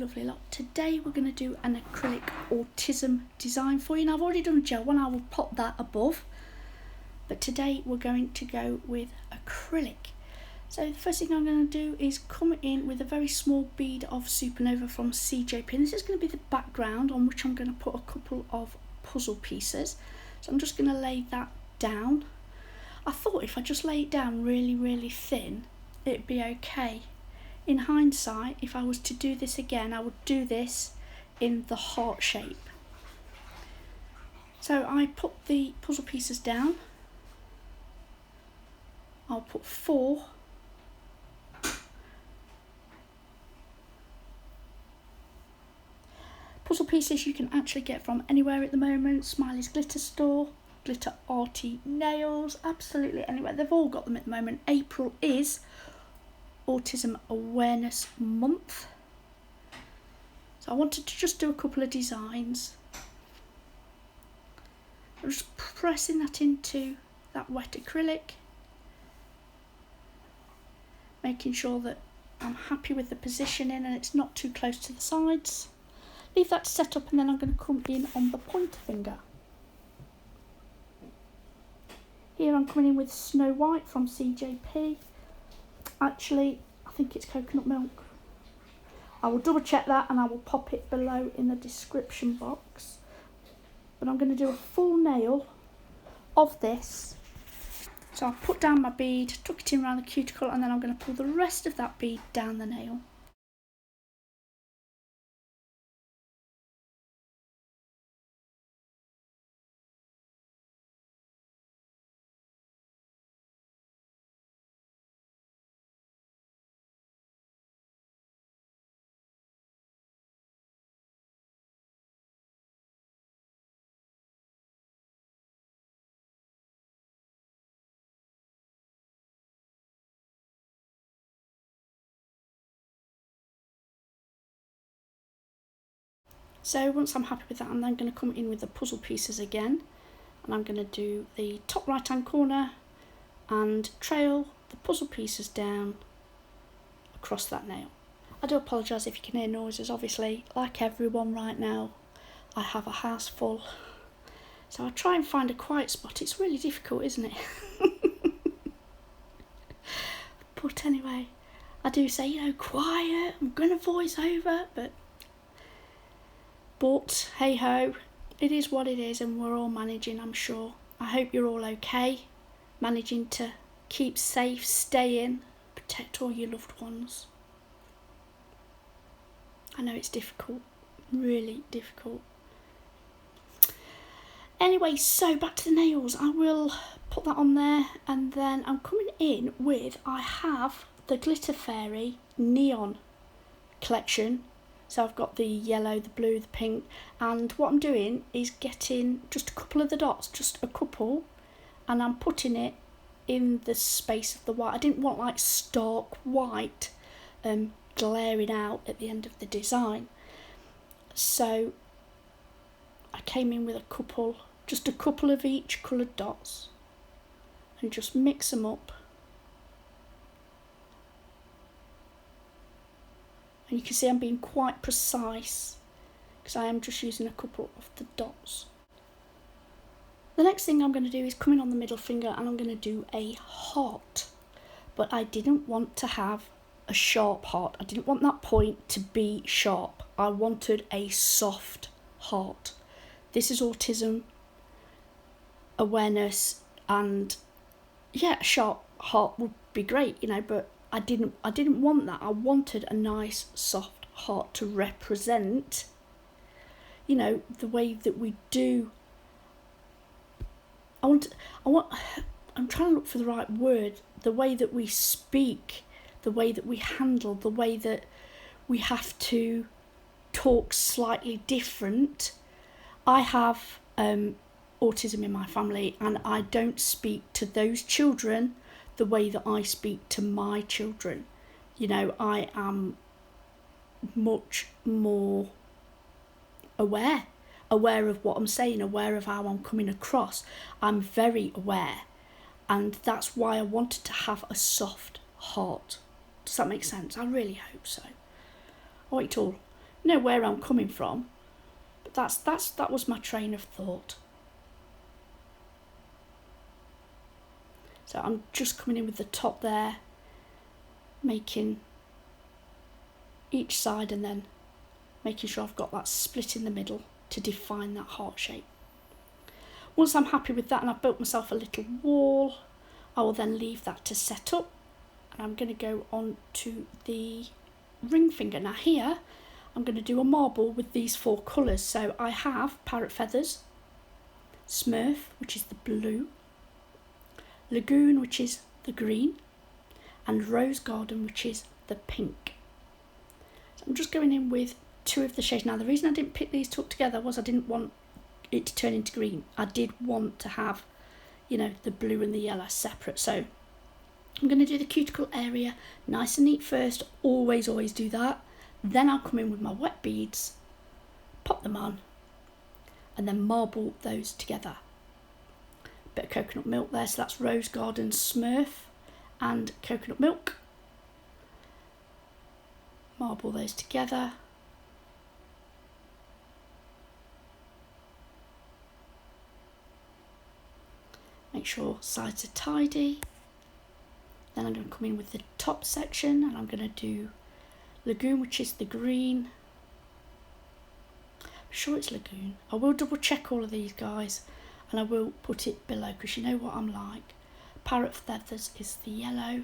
lovely lot. Today we're going to do an acrylic autism design for you. Now I've already done a gel one, I will pop that above. But today we're going to go with acrylic. So the first thing I'm going to do is come in with a very small bead of Supanova from CJP. And this is going to be the background on which I'm going to put a couple of puzzle pieces. So I'm just going to lay that down. I thought if I just lay it down really thin, it'd be okay. In hindsight, if I was to do this again, I would do this in the heart shape. So I put the puzzle pieces down. I'll put 4. Puzzle pieces you can actually get from anywhere at the moment. Smiley's Glitter Store, Glitter Arty Nails, absolutely anywhere. They've all got them at the moment. April is Autism Awareness Month. So I wanted to just do a couple of designs. I'm just pressing that into that wet acrylic, making sure that I'm happy with the positioning and it's not too close to the sides. Leave that set up and then I'm going to come in on the pointer finger. Here I'm coming in with Snow White from CJP. Actually, I think it's coconut milk. I will double check that and I will pop it below in the description box. But I'm going to do a full nail of this. So I'll put down my bead, tuck it in around the cuticle, and then I'm going to pull the rest of that bead down the nail. So once I'm happy with that, I'm then going to come in with the puzzle pieces again, and I'm going to do the top right hand corner and trail the puzzle pieces down across that nail. I do apologise if you can hear noises. Obviously, like everyone right now, I have a house full, so I try and find a quiet spot. It's really difficult, isn't it? But anyway, I do say, you know, quiet, I'm going to voice over, but hey ho, it is what it is and we're all managing, I'm sure. I hope you're all okay, managing to keep safe, stay in, protect all your loved ones. I know it's difficult, really difficult. Anyway, so back to the nails. I will put that on there and then I'm coming in with, I have the Glitter Fairy Neon collection. So I've got the yellow, the blue, the pink, and what I'm doing is getting just a couple of the dots, just a couple, and I'm putting it in the space of the white. I didn't want like stark white glaring out at the end of the design. So I came in with a couple, just a couple of each coloured dots, and just mix them up. And you can see I'm being quite precise because I am just using a couple of the dots. The next thing I'm going to do is come in on the middle finger and I'm going to do a heart. But I didn't want to have a sharp heart. I didn't want that point to be sharp. I wanted a soft heart. This is autism awareness, and yeah, a sharp heart would be great, you know, but I didn't want that. I wanted a nice soft heart to represent, you know, the way that we do. I'm trying to look for the right word. The way that we speak, the way that we handle, the way that we have to talk slightly different. I have autism in my family, and I don't speak to those children the way that I speak to my children. You know, I am much more aware of what I'm saying, aware of how I'm coming across. I'm very aware, and that's why I wanted to have a soft heart. Does that make sense? I really hope so. I want you to all know where I'm coming from, but that was my train of thought. So I'm just coming in with the top there, making each side and then making sure I've got that split in the middle to define that heart shape. Once I'm happy with that and I've built myself a little wall, I will then leave that to set up, and I'm going to go on to the ring finger. Now here I'm going to do a marble with these 4 colours. So I have Parrot Feathers, Smurf, which is the blue, Lagoon, which is the green, and Rose Garden, which is the pink. So I'm just going in with 2 of the shades. Now the reason I didn't pick these two up together was I didn't want it to turn into green. I did want to have, you know, the blue and the yellow separate. So I'm going to do the cuticle area nice and neat first. Always do that. Then I'll come in with my wet beads, pop them on, and then marble those together. Bit of coconut milk there, so that's Rose Garden, Smurf and coconut milk. Marble those together. Make sure sides are tidy. Then I'm going to come in with the top section and I'm going to do Lagoon, which is the green. I'm sure it's Lagoon. I will double check all of these, guys, and I will put it below because you know what I'm like. Parrot Feathers is the yellow.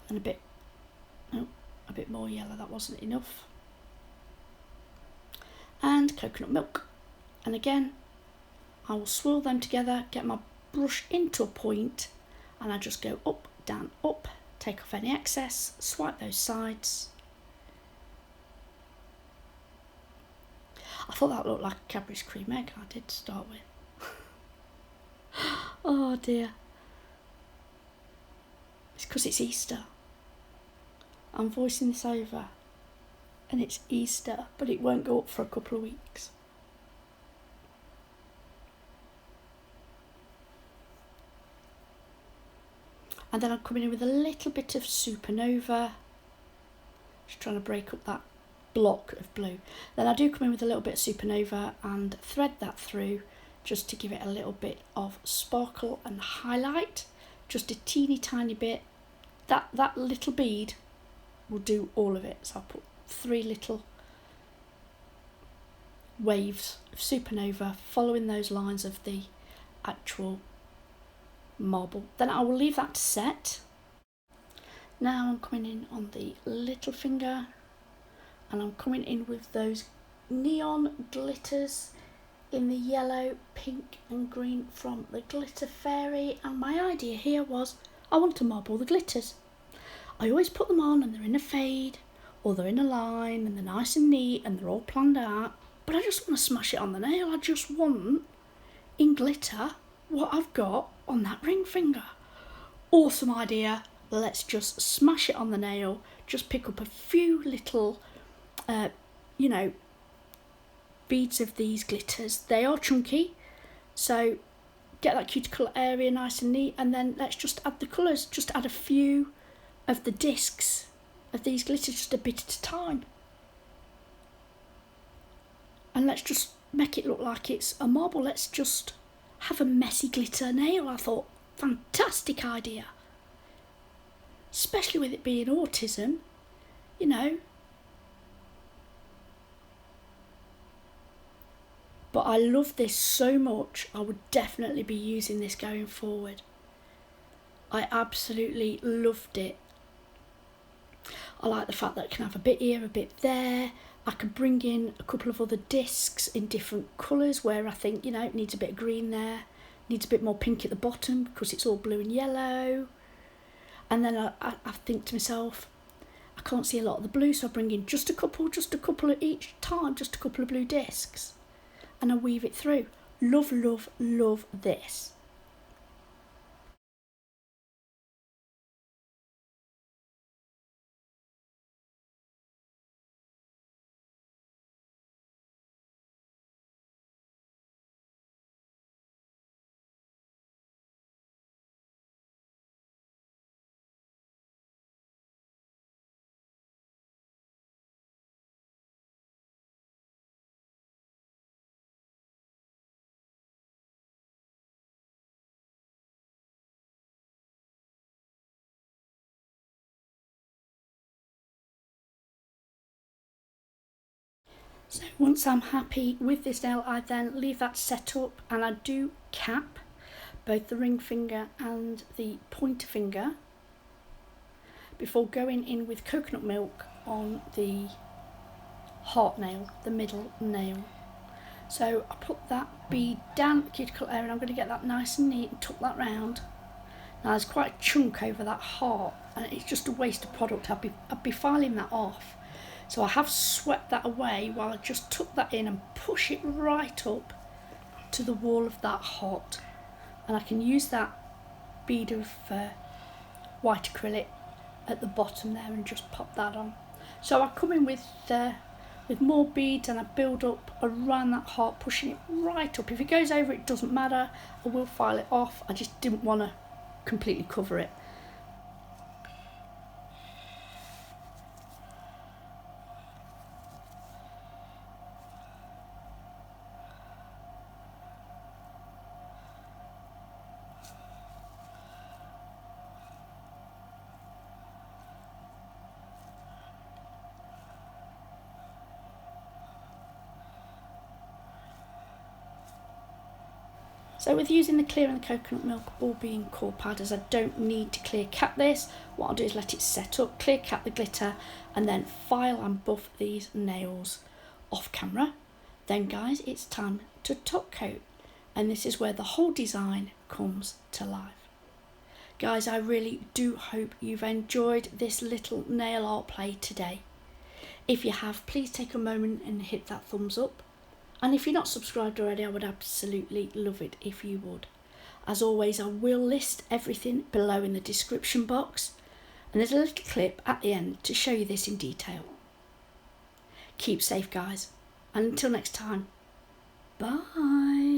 And a bit more yellow, that wasn't enough. And coconut milk. And again, I will swirl them together, get my brush into a point, and I just go up, down, up, take off any excess, swipe those sides. I thought that looked like a Cadbury's cream egg, I did to start with. Oh dear. It's because it's Easter. I'm voicing this over and it's Easter, but it won't go up for a couple of weeks. And then I'm coming in with a little bit of Supanova, just trying to break up that block of blue. Then I do come in with a little bit of Supanova and thread that through just to give it a little bit of sparkle and highlight, just a teeny tiny bit. That little bead will do all of it. So I'll put 3 little waves of Supanova following those lines of the actual marble. Then I will leave that to set. Now I'm coming in on the little finger and I'm coming in with those neon glitters in the yellow, pink and green from the Glitter Fairy, and my idea here was I want to marble the glitters. I always put them on and they're in a fade or they're in a line and they're nice and neat and they're all planned out, but I just want to smash it on the nail. I just want in glitter what I've got on that ring finger. Awesome idea. Let's just smash it on the nail. Just pick up a few little beads of these glitters. They are chunky, so get that cuticle area nice and neat, and then let's just add the colours. Just add a few of the discs of these glitters, just a bit at a time, and let's just make it look like it's a marble. Let's just have a messy glitter nail. I thought, fantastic idea, especially with it being autism, you know. But I love this so much, I would definitely be using this going forward. I absolutely loved it. I like the fact that it can have a bit here, a bit there. I could bring in a couple of other discs in different colours where I think, it needs a bit of green there, needs a bit more pink at the bottom because it's all blue and yellow. And then I think to myself, I can't see a lot of the blue, so I bring in just a couple at each time, just a couple of blue discs. And I weave it through. Love, love, love this. So once I'm happy with this nail, I then leave that set up, and I do cap both the ring finger and the pointer finger before going in with coconut milk on the heart nail, the middle nail. So I put that bead down the cuticle area, and I'm going to get that nice and neat and tuck that round. Now there's quite a chunk over that heart, and it's just a waste of product. I'd be filing that off. So I have swept that away while I just tuck that in and push it right up to the wall of that heart. And I can use that bead of white acrylic at the bottom there and just pop that on. So I come in with more beads, and I build up around that heart, pushing it right up. If it goes over, it doesn't matter, I will file it off. I just didn't want to completely cover it. So with using the clear and the coconut milk all being core powders, I don't need to clear cap this. What I'll do is let it set up, clear cap the glitter, and then file and buff these nails off camera. Then guys, it's time to top coat, and this is where the whole design comes to life. Guys, I really do hope you've enjoyed this little nail art play today. If you have, please take a moment and hit that thumbs up. And if you're not subscribed already, I would absolutely love it if you would. As always, I will list everything below in the description box. And there's a little clip at the end to show you this in detail. Keep safe, guys. And until next time, bye.